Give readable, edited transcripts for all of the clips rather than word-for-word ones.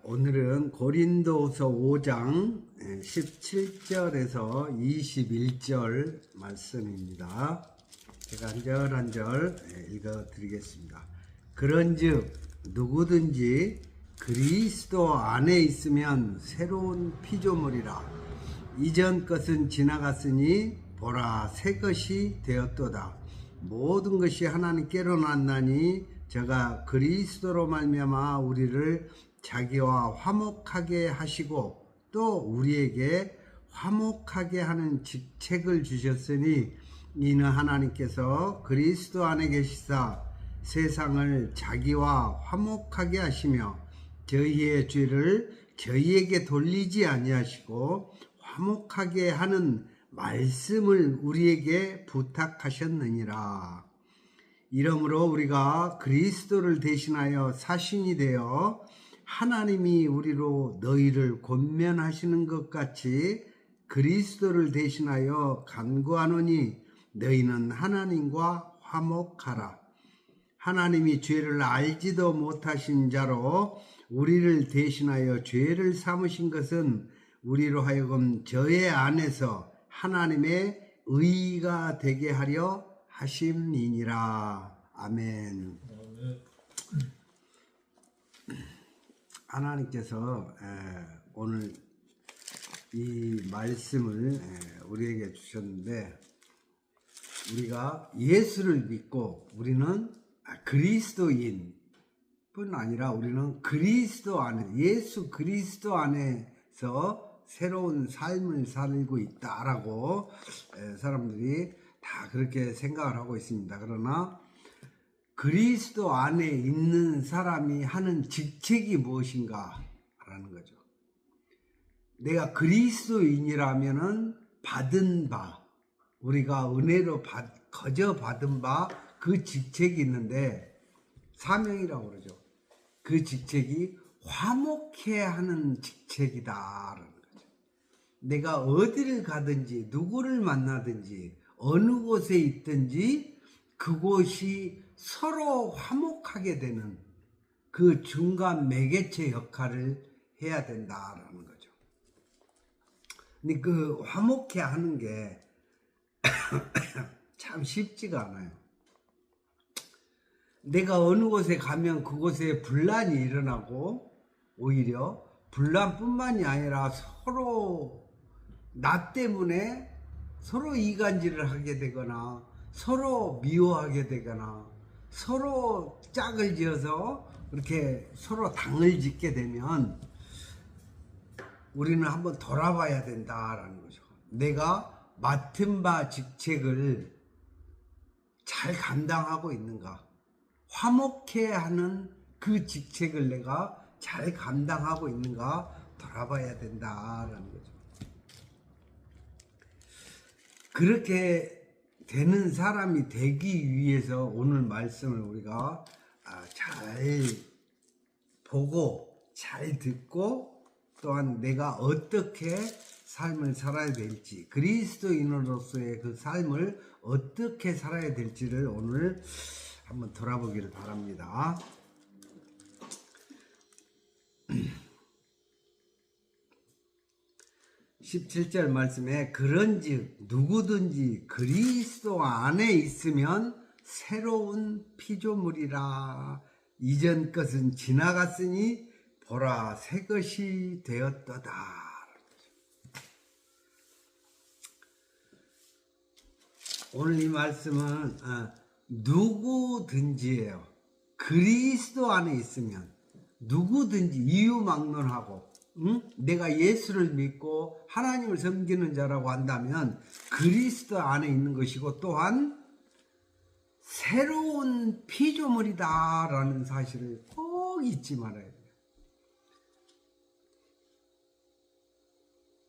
오늘은 고린도후서 5장 17절에서 21절 말씀입니다. 제가 한 절 한 절 읽어 드리겠습니다. 그런즉 누구든지 그리스도 안에 있으면 새로운 피조물이라. 이전 것은 지나갔으니 보라 새 것이 되었도다. 모든 것이 하나님께로 났나니 저가 그리스도로 말미암아 우리를 자기와 화목하게 하시고 또 우리에게 화목하게 하는 직책을 주셨으니 이는 하나님께서 그리스도 안에 계시사 세상을 자기와 화목하게 하시며 저희의 죄를 저희에게 돌리지 아니하시고 화목하게 하는 말씀을 우리에게 부탁하셨느니라. 이러므로 우리가 그리스도를 대신하여 사신이 되어 하나님이 우리로 너희를 권면하시는 것 같이 그리스도를 대신하여 간구하노니 너희는 하나님과 화목하라. 하나님이 죄를 알지도 못하신 자로 우리를 대신하여 죄를 삼으신 것은 우리로 하여금 저의 안에서 하나님의 의가 되게 하려 하심이니라. 아멘. 하나님께서 오늘 이 말씀을 우리에게 주셨는데, 우리가 예수를 믿고 우리는 그리스도인 뿐 아니라 우리는 그리스도 안에, 예수 그리스도 안에서 새로운 삶을 살고 있다라고 사람들이 다 그렇게 생각을 하고 있습니다. 그러나 그리스도 안에 있는 사람이 하는 직책이 무엇인가 라는 거죠. 내가 그리스도인이라면은 받은 바, 우리가 은혜로 거저 받은 바 그 직책이 있는데, 사명이라고 그러죠. 그 직책이 화목해 하는 직책이다라는 거죠. 내가 어디를 가든지 누구를 만나든지 어느 곳에 있든지 그곳이 서로 화목하게 되는 그 중간 매개체 역할을 해야 된다라는 거죠. 근데 그 화목해 하는 게 참 쉽지가 않아요. 내가 어느 곳에 가면 그곳에 분란이 일어나고, 오히려 분란뿐만이 아니라 서로 나 때문에 서로 이간질을 하게 되거나 서로 미워하게 되거나 서로 짝을 지어서 그렇게 서로 당을 짓게 되면 우리는 한번 돌아봐야 된다라는 거죠. 내가 맡은 바 직책을 잘 감당하고 있는가? 화목해 하는 그 직책을 내가 잘 감당하고 있는가 돌아봐야 된다라는 거죠. 그렇게 되는 사람이 되기 위해서 오늘 말씀을 우리가 잘 보고 잘 듣고, 또한 내가 어떻게 삶을 살아야 될지, 그리스도인으로서의 그 삶을 어떻게 살아야 될지를 오늘 한번 돌아보기를 바랍니다. 17절 말씀에 그런즉 누구든지 그리스도 안에 있으면 새로운 피조물이라. 이전 것은 지나갔으니 보라 새 것이 되었도다. 오늘 이 말씀은 누구든지예요. 그리스도 안에 있으면 누구든지, 이유막론하고 내가 예수를 믿고 하나님을 섬기는 자라고 한다면 그리스도 안에 있는 것이고, 또한 새로운 피조물이다 라는 사실을 꼭 잊지 말아야 돼요.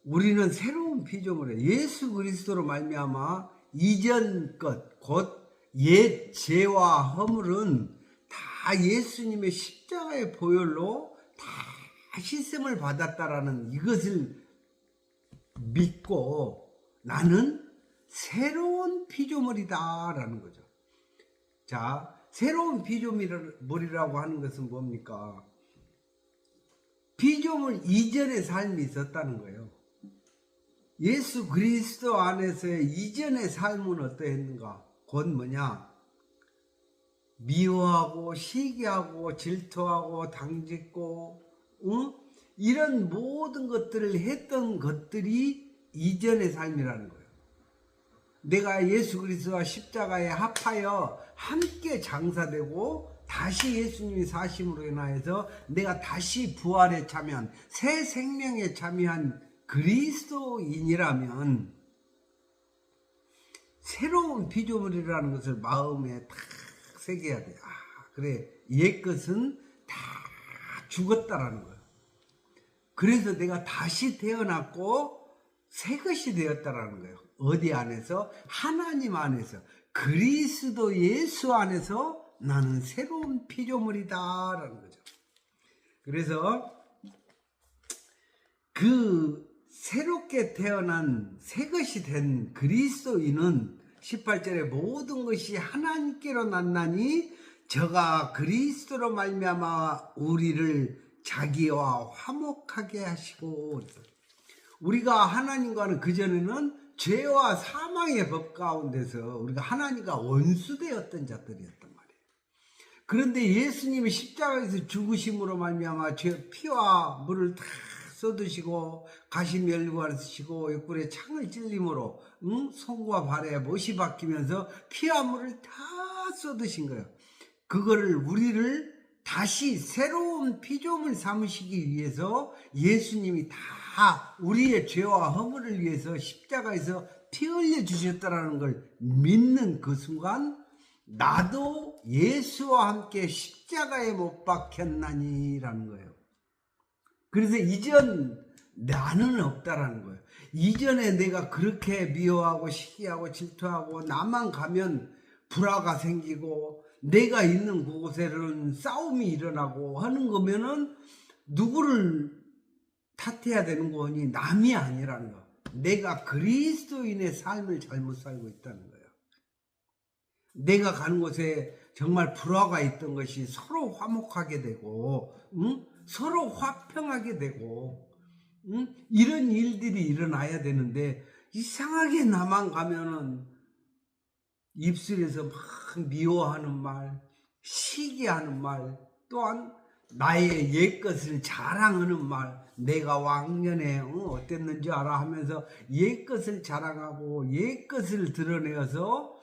우리는 새로운 피조물이에요. 예수 그리스도로 말미암아 이전 것, 곧 옛 죄와 허물은 다 예수님의 십자가의 보혈로 다 씻음을 받았다라는 이것을 믿고 나는 새로운 피조물이다라는 거죠. 자, 새로운 피조물이라고 하는 것은 뭡니까? 피조물 이전의 삶이 있었다는 거예요. 예수 그리스도 안에서의 이전의 삶은 어떠했는가? 곧 뭐냐? 미워하고 시기하고 질투하고 당짓고 이런 모든 것들을 했던 것들이 이전의 삶이라는 거예요. 내가 예수 그리스도와 십자가에 합하여 함께 장사되고 다시 예수님이 사심으로 인하여서 내가 다시 부활에 참여한 새 생명에 참여한 그리스도인이라면 새로운 피조물이라는 것을 마음에 딱 새겨야 돼. 그래, 옛것은 다 죽었다라는 거예요. 그래서 내가 다시 태어났고 새 것이 되었다라는 거예요. 어디 안에서? 하나님 안에서, 그리스도 예수 안에서 나는 새로운 피조물이다라는 거죠. 그래서 그 새롭게 태어난 새 것이 된 그리스도인은 18절에 모든 것이 하나님께로 났나니 저가 그리스도로 말미암아 우리를 자기와 화목하게 하시고, 우리가 하나님과는 그전에는 죄와 사망의 법 가운데서 우리가 하나님과 원수되었던 자들이었단 말이에요. 그런데 예수님이 십자가에서 죽으심으로 말미암아 죄 피와 물을 다 쏟으시고 가시 멸구를 쓰시고 옆구리에 창을 찔림으로 손과 발에 못이 박히면서 피와 물을 다 쏟으신 거예요. 그거를 우리를 다시 새로운 피조물 삼으시기 위해서 예수님이 다 우리의 죄와 허물을 위해서 십자가에서 피 흘려 주셨다는 걸 믿는 그 순간 나도 예수와 함께 십자가에 못 박혔나니라는 거예요. 그래서 이전 나는 없다라는 거예요. 이전에 내가 그렇게 미워하고 시기하고 질투하고 나만 가면 불화가 생기고 내가 있는 그곳에는 싸움이 일어나고 하는 거면은 누구를 탓해야 되는 거니? 남이 아니라는 거. 내가 그리스도인의 삶을 잘못 살고 있다는 거예요. 내가 가는 곳에 정말 불화가 있던 것이 서로 화목하게 되고 서로 화평하게 되고 이런 일들이 일어나야 되는데 이상하게 나만 가면은 입술에서 막 미워하는 말, 시기하는 말, 또한 나의 옛것을 자랑하는 말, 내가 왕년에 어땠는지 알아 하면서 옛것을 자랑하고 옛것을 드러내어서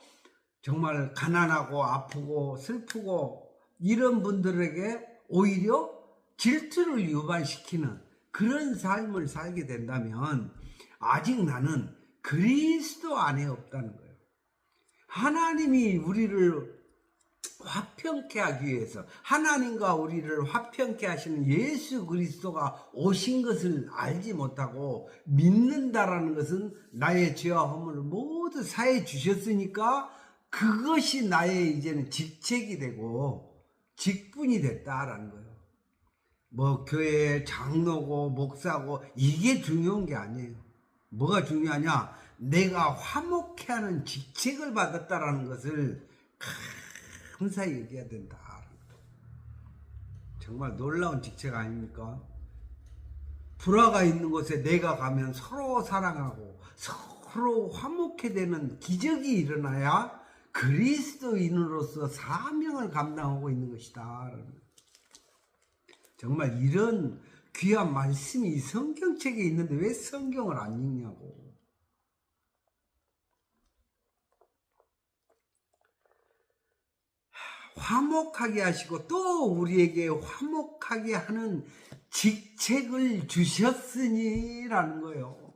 정말 가난하고 아프고 슬프고 이런 분들에게 오히려 질투를 유발시키는 그런 삶을 살게 된다면 아직 나는 그리스도 안에 없다는 거예요. 하나님이 우리를 화평케 하기 위해서 하나님과 우리를 화평케 하시는 예수 그리스도가 오신 것을 알지 못하고 믿는다라는 것은 나의 죄와 허물을 모두 사해 주셨으니까 그것이 나의 이제는 직책이 되고 직분이 됐다라는 거예요. 뭐 교회 장로고 목사고 이게 중요한 게 아니에요. 뭐가 중요하냐? 내가 화목케 하는 직책을 받았다라는 것을 감사히 얘기해야 된다. 정말 놀라운 직책 아닙니까? 불화가 있는 곳에 내가 가면 서로 사랑하고 서로 화목해 되는 기적이 일어나야 그리스도인으로서 사명을 감당하고 있는 것이다. 정말 이런 귀한 말씀이 이 성경책에 있는데 왜 성경을 안 읽냐고. 화목하게 하시고 또 우리에게 화목하게 하는 직책을 주셨으니라는 거예요.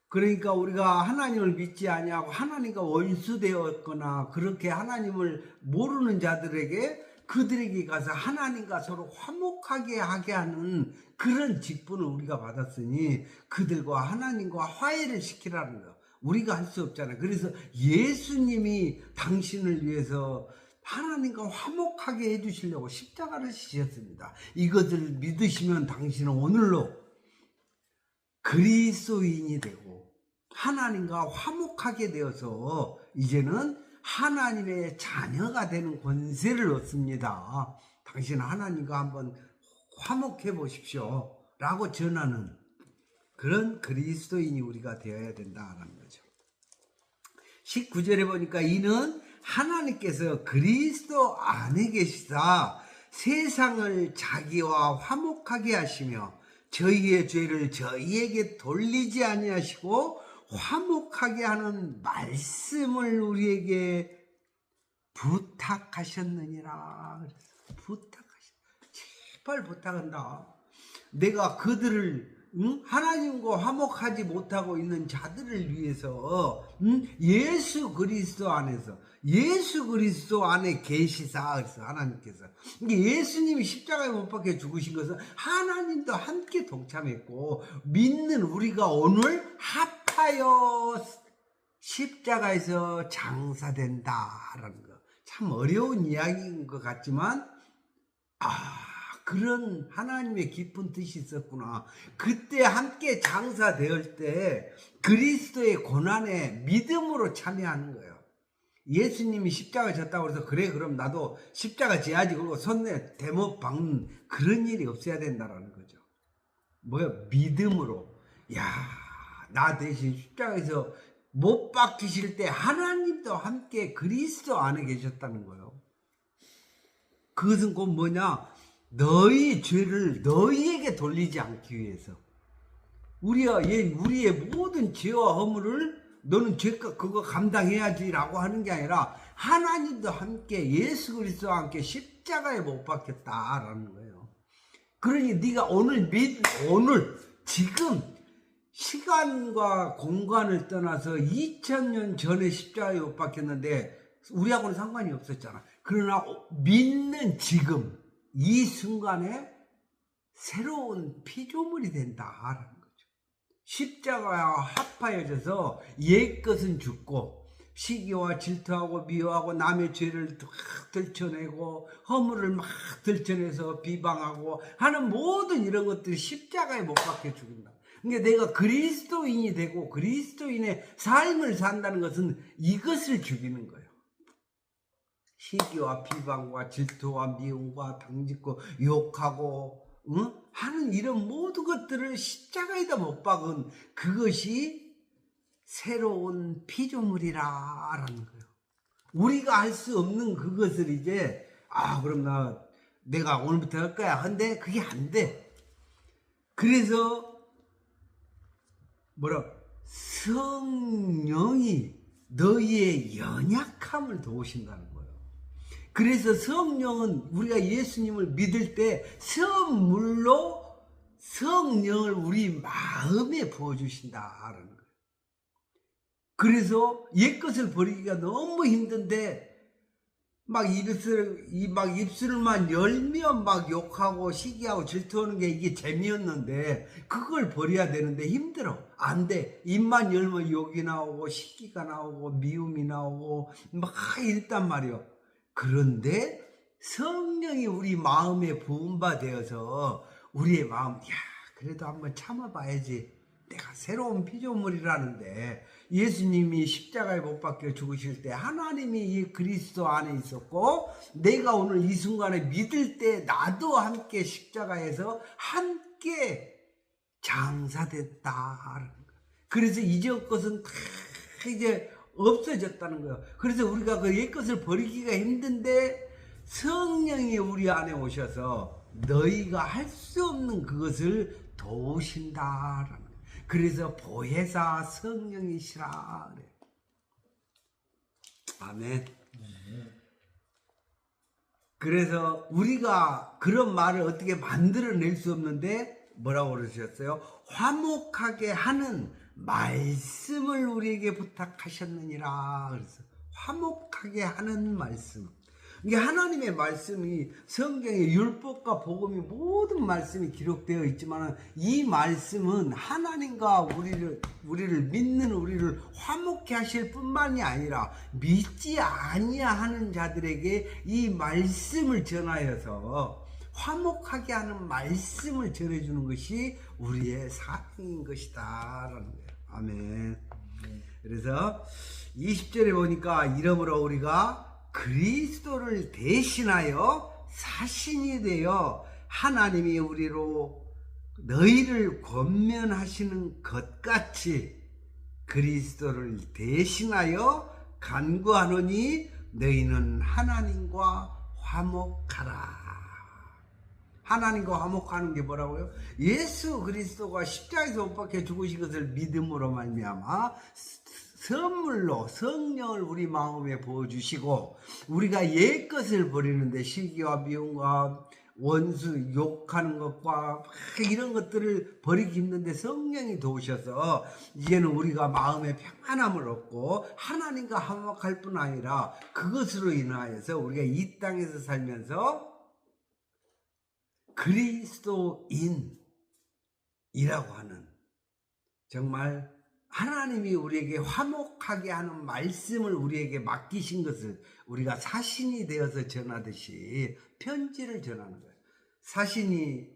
그러니까 우리가 하나님을 믿지 아니하고 하나님과 원수되었거나 그렇게 하나님을 모르는 자들에게 그들에게 가서 하나님과 서로 화목하게 하게 하는 그런 직분을 우리가 받았으니 그들과 하나님과 화해를 시키라는 거. 우리가 할 수 없잖아요. 그래서 예수님이 당신을 위해서 하나님과 화목하게 해주시려고 십자가를 지셨습니다. 이것을 믿으시면 당신은 오늘로 그리스도인이 되고 하나님과 화목하게 되어서 이제는 하나님의 자녀가 되는 권세를 얻습니다. 당신은 하나님과 한번 화목해 보십시오 라고 전하는 그런 그리스도인이 우리가 되어야 된다라는 거죠. 19절에 보니까 이는 하나님께서 그리스도 안에 계시사 세상을 자기와 화목하게 하시며 저희의 죄를 저희에게 돌리지 아니하시고 화목하게 하는 말씀을 우리에게 부탁하셨느니라. 제발 부탁한다. 내가 그들을 하나님과 화목하지 못하고 있는 자들을 위해서 예수 그리스도 안에서 예수 그리스도 안에 계시사. 그래서 하나님께서 예수님이 십자가에 못 박혀 죽으신 것은 하나님도 함께 동참했고 믿는 우리가 오늘 합하여 십자가에서 장사된다라는 거. 참 어려운 이야기인 것 같지만 그런 하나님의 깊은 뜻이 있었구나. 그때 함께 장사되을 때 그리스도의 고난에 믿음으로 참여하는 거예요. 예수님이 십자가 졌다고 해서 그래 그럼 나도 십자가 져야지 그러고 손에 대못 박는 그런 일이 없어야 된다는 거죠. 믿음으로. 나 대신 십자가에서 못 박히실 때 하나님도 함께 그리스도 안에 계셨다는 거예요. 그것은 곧 뭐냐? 너희 죄를 너희에게 돌리지 않기 위해서 우리의 모든 죄와 허물을 너는 죄가 그거 감당해야지라고 하는 게 아니라 하나님도 함께 예수 그리스도와 함께 십자가에 못 박혔다라는 거예요. 그러니 네가 오늘 지금 시간과 공간을 떠나서 2000년 전에 십자가에 못 박혔는데 우리하고는 상관이 없었잖아. 그러나 믿는 지금 이 순간에 새로운 피조물이 된다라는 거죠. 십자가와 합하여져서 옛 것은 죽고 시기와 질투하고 미워하고 남의 죄를 막 들춰내고 허물을 막 들춰내서 비방하고 하는 모든 이런 것들이 십자가에 못 박혀 죽인다. 그러니까 내가 그리스도인이 되고 그리스도인의 삶을 산다는 것은 이것을 죽이는 거예요. 시기와 비방과 질투와 미움과 당짓고 욕하고 하는 이런 모든 것들을 십자가에다 못 박은 그것이 새로운 피조물이라는 거예요. 우리가 할 수 없는 그것을 이제 그럼 내가 오늘부터 할 거야. 근데 그게 안 돼. 그래서 성령이 너희의 연약함을 도우신다는 거예요. 그래서 성령은 우리가 예수님을 믿을 때 선물로 성령을 우리 마음에 부어주신다라는 거예요. 그래서 옛것을 버리기가 너무 힘든데 입술만 열면 욕하고 시기하고 질투하는 게 이게 재미였는데 그걸 버려야 되는데 힘들어. 안 돼. 입만 열면 욕이 나오고 시기가 나오고 미움이 나오고 이랬단 말이요. 그런데 성령이 우리 마음에 부은 바 되어서 우리의 마음 그래도 한번 참아봐야지. 내가 새로운 피조물이라는데 예수님이 십자가에 못 박혀 죽으실 때 하나님이 이 그리스도 안에 있었고 내가 오늘 이 순간에 믿을 때 나도 함께 십자가에서 함께 장사됐다. 그래서 이전 것은 다 이제 없어졌다는 거예요. 그래서 우리가 그 옛 것을 버리기가 힘든데 성령이 우리 안에 오셔서 너희가 할 수 없는 그것을 도우신다라는 거예요. 그래서 보혜사 성령이시라 그래. 아멘. 그래서 우리가 그런 말을 어떻게 만들어낼 수 없는데 뭐라고 그러셨어요? 화목하게 하는 말씀을 우리에게 부탁하셨느니라. 그래서 화목하게 하는 말씀. 이게 하나님의 말씀이 성경의 율법과 복음이 모든 말씀이 기록되어 있지만 이 말씀은 하나님과 우리를 믿는 우리를 화목케 하실 뿐만이 아니라 믿지 아니하는 자들에게 이 말씀을 전하여서 화목하게 하는 말씀을 전해주는 것이 우리의 사명인 것이다 라는 거예요. 아멘. 그래서 20절에 보니까 이러므로 우리가 그리스도를 대신하여 사신이 되어 하나님이 우리로 너희를 권면하시는 것 같이 그리스도를 대신하여 간구하노니 너희는 하나님과 화목하라. 하나님과 화목하는 게 뭐라고요? 예수 그리스도가 십자가에서 못 박혀 죽으신 것을 믿음으로 말미암아 선물로 성령을 우리 마음에 부어주시고 우리가 옛것을 버리는데 시기와 미움과 원수 욕하는 것과 이런 것들을 버리기 힘든데 성령이 도우셔서 이제는 우리가 마음의 평안함을 얻고 하나님과 화목할 뿐 아니라 그것으로 인하여서 우리가 이 땅에서 살면서 그리스도인이라고 하는 정말 하나님이 우리에게 화목하게 하는 말씀을 우리에게 맡기신 것을 우리가 사신이 되어서 전하듯이 편지를 전하는 거예요. 사신이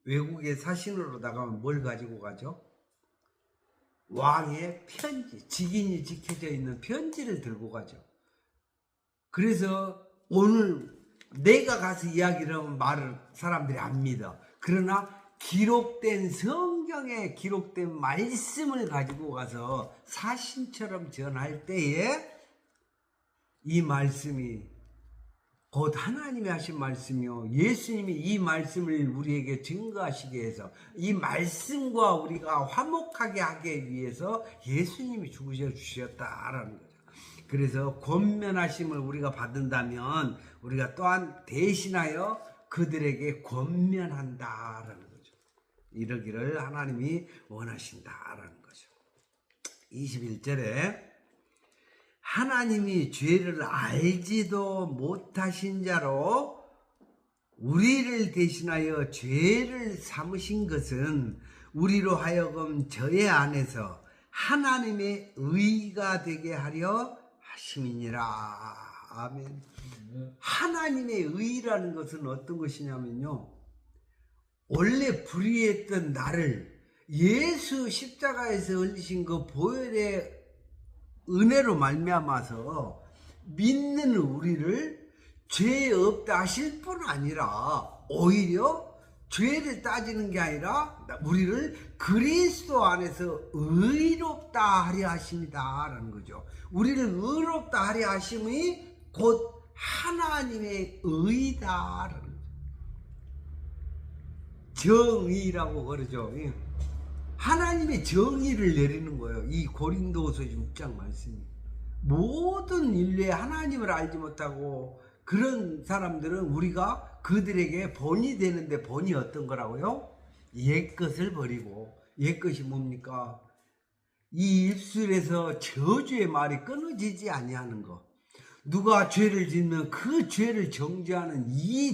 외국에 사신으로 나가면 뭘 가지고 가죠? 왕의 편지, 직인이 지켜져 있는 편지를 들고 가죠. 그래서 오늘 내가 가서 이야기를 하면 말을 사람들이 안 믿어. 그러나 기록된 성경에 기록된 말씀을 가지고 가서 사신처럼 전할 때에 이 말씀이 곧 하나님이 하신 말씀이요 예수님이 이 말씀을 우리에게 증거하시기 위해서 이 말씀과 우리가 화목하게 하기 위해서 예수님이 죽으셔 주셨다라는 거죠. 그래서 권면하심을 우리가 받는다면 우리가 또한 대신하여 그들에게 권면한다라는 거죠. 이러기를 하나님이 원하신다라는 거죠. 21절에 하나님이 죄를 알지도 못하신 자로 우리를 대신하여 죄를 삼으신 것은 우리로 하여금 저의 안에서 하나님의 의가 되게 하려 하심이니라. 아멘. 하나님의 의라는 것은 어떤 것이냐면요, 원래 불의했던 나를 예수 십자가에서 흘리신 그 보혈의 은혜로 말미암아서 믿는 우리를 죄 없다 하실 뿐 아니라 오히려 죄를 따지는 게 아니라 우리를 그리스도 안에서 의롭다 하려 하십니다 라는 거죠. 우리를 의롭다 하려 하심이 곧 하나님의 의다라는 거죠. 정의라고 그러죠. 하나님의 정의를 내리는 거예요. 이 고린도후서 6장 말씀이. 모든 인류에 하나님을 알지 못하고 그런 사람들은 우리가 그들에게 본이 되는데 본이 어떤 거라고요? 옛것을 버리고, 옛것이 뭡니까? 이 입술에서 저주의 말이 끊어지지 아니하는 거. 누가 죄를 짓면 그 죄를 정죄하는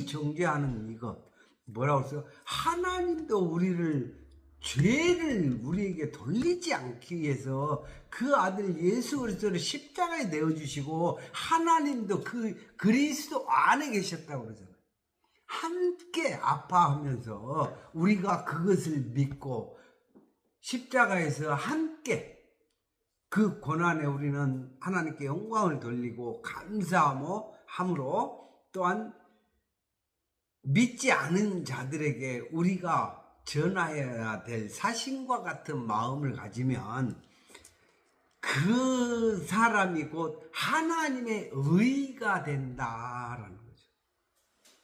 정죄하는 이것. 뭐라고 써요? 하나님도 우리를 죄를 우리에게 돌리지 않기 위해서 그 아들 예수 그리스도를 십자가에 내어주시고 하나님도 그 그리스도 안에 계셨다고 그러잖아요. 함께 아파하면서 우리가 그것을 믿고 십자가에서 함께 그 고난에 우리는 하나님께 영광을 돌리고 감사함으로 또한 믿지 않은 자들에게 우리가 전하여야 될 사신과 같은 마음을 가지면 그 사람이 곧 하나님의 의가 된다라는 거죠.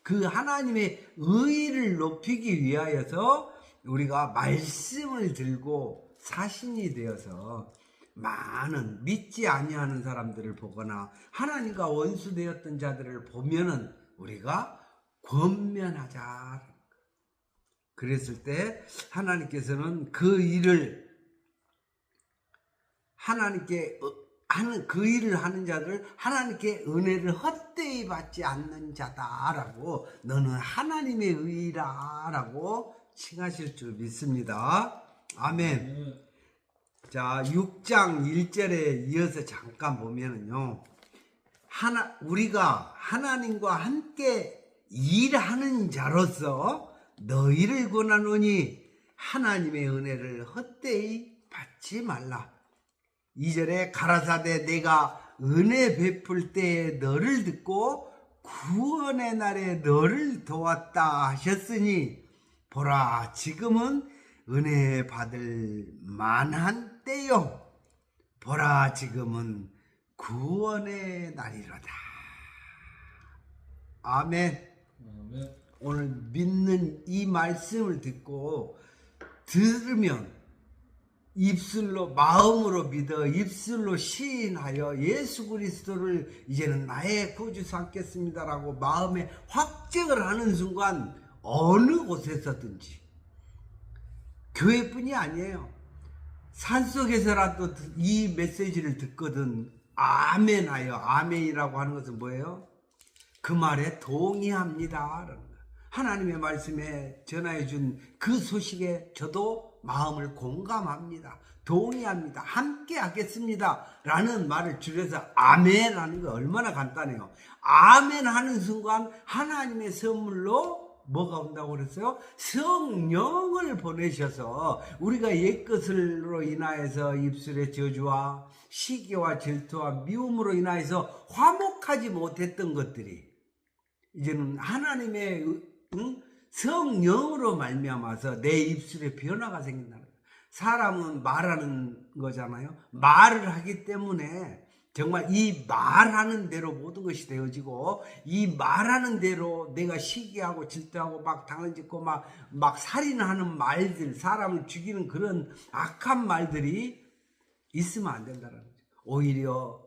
그 하나님의 의를 높이기 위하여서 우리가 말씀을 들고 사신이 되어서 많은 믿지 아니하는 사람들을 보거나 하나님과 원수되었던 자들을 보면은 우리가 권면하자. 그랬을 때 하나님께서는 그 일을 하나님께 하는 그 일을 하는 자들 하나님께 은혜를 헛되이 받지 않는 자다라고 너는 하나님의 의라라고 칭하실 줄 믿습니다. 아멘. 자, 6장 1절에 이어서 잠깐 보면은요, 우리가 하나님과 함께 일하는 자로서 너희를 권하노니 하나님의 은혜를 헛되이 받지 말라. 2절에 가라사대 내가 은혜 베풀 때에 너를 듣고 구원의 날에 너를 도왔다 하셨으니 보라 지금은 은혜 받을 만한 때요. 보라 지금은 구원의 날이로다. 아멘. 아멘. 오늘 믿는 이 말씀을 듣고 들으면 입술로 마음으로 믿어 입술로 시인하여 예수 그리스도를 이제는 나의 구주 삼겠습니다라고 마음에 확정을 하는 순간 어느 곳에서든지 교회뿐이 아니에요. 산속에서라도 이 메시지를 듣거든 아멘하여. 아멘이라고 하는 것은 뭐예요? 그 말에 동의합니다. 하나님의 말씀에 전하여 준 그 소식에 저도 마음을 공감합니다. 동의합니다. 함께 하겠습니다. 라는 말을 줄여서 아멘 하는 거 얼마나 간단해요. 아멘 하는 순간 하나님의 선물로 뭐가 온다고 그랬어요? 성령을 보내셔서 우리가 옛것으로 인하여서 입술의 저주와 시기와 질투와 미움으로 인하여서 화목하지 못했던 것들이 이제는 하나님의 성령으로 말미암아서 내 입술에 변화가 생긴다는 거예요. 사람은 말하는 거잖아요. 말을 하기 때문에 정말 이 말하는 대로 모든 것이 되어지고 이 말하는 대로 내가 시기하고 질투하고 막 당연짓고 막 살인하는 말들, 사람을 죽이는 그런 악한 말들이 있으면 안 된다는 거죠. 오히려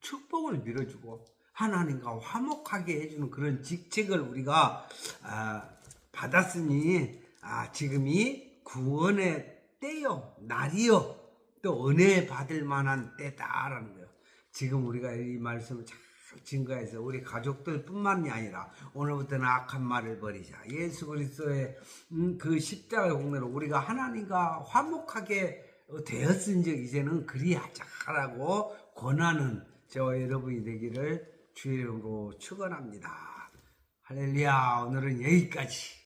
축복을 밀어주고 하나님과 화목하게 해주는 그런 직책을 우리가 받았으니 지금이 구원의 때요, 날이요, 또 은혜 받을 만한 때다라는 거예요. 지금 우리가 이 말씀을 잘 증거해서 우리 가족들 뿐만이 아니라 오늘부터는 악한 말을 버리자. 예수 그리스도의 그 십자가의 공로로 우리가 하나님과 화목하게 되었은즉 이제는 그리하자라고 권하는 저와 여러분이 되기를 주의 이름으로 축원합니다. 할렐루야. 오늘은 여기까지.